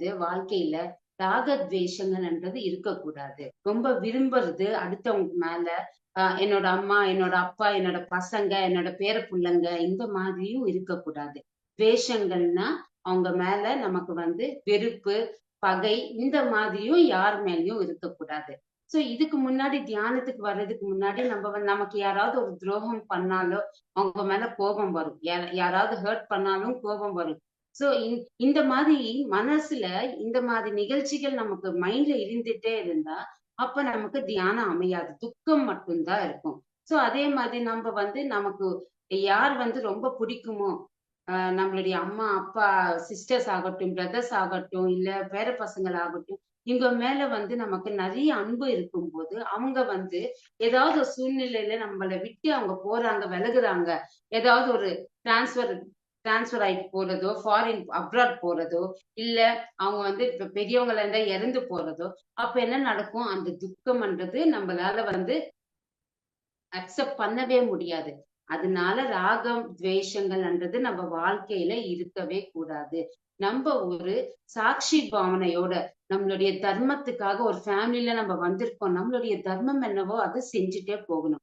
வாழ்க்கையில ராகத்வேஷங்கள்ன்றது இருக்கக்கூடாது. ரொம்ப விரும்புறது அடுத்தவங்க மேல என்னோட அம்மா, என்னோட அப்பா, என்னோட பசங்க, என்னோட பேர புள்ளைங்க இந்த மாதிரியும் இருக்கக்கூடாது. துவேஷங்கள்னா அவங்க மேல நமக்கு வெறுப்பு, பகை இந்த மாதிரியும் யார் மேலயும் இருக்கக்கூடாது. சோ இதுக்கு முன்னாடி தியானத்துக்கு வர்றதுக்கு முன்னாடி நமக்கு யாராவது ஒரு துரோகம் பண்ணாலோ அவங்க மேல கோபம் வரும். யாராவது ஹர்ட் பண்ணாலும் கோபம் வரும். சோ இந்த மாதிரி மனசுல இந்த மாதிரி நிகழ்ச்சிகள் நமக்கு மைண்ட்ல இருந்துட்டே இருந்தா அப்ப நமக்கு தியானம் அமையாது. துக்கம் மட்டும்தான் இருக்கும். சோ அதே மாதிரி நமக்கு யார் ரொம்ப பிடிக்குமோ நம்மளுடைய அம்மா, அப்பா, சிஸ்டர்ஸ் ஆகட்டும், பிரதர்ஸ் ஆகட்டும், இல்ல பேர பசங்கள் ஆகட்டும், இவங்க மேல நமக்கு நிறைய அன்பு இருக்கும்போது அவங்க ஏதாவது ஒரு சூழ்நிலையில நம்மள விட்டு அவங்க போறாங்க, விலகுறாங்க, ஏதாவது ஒரு டிரான்ஸ்பர் டிரான்ஸ்பர் ஆயிட்டு போறதோ, ஃபாரின் அப்ராட் போறதோ, இல்ல அவங்க இப்ப பெரியவங்களா இருந்தா இறந்து போறதோ, அப்ப என்ன நடக்கும்? அந்த துக்கம்ன்றது நம்மளால அக்செப்ட் பண்ணவே முடியாது. அதனால ராகம், துவேஷங்கள்ன்றது நம்ம வாழ்க்கையில இருக்கவே கூடாது. நம்ம ஒரு சாட்சி பாவனையோட நம்மளுடைய தர்மத்துக்காக ஒரு ஃபேமிலில நம்ம வந்திருக்கோம். நம்மளுடைய தர்மம் என்னவோ அதை செஞ்சுட்டே போகணும்.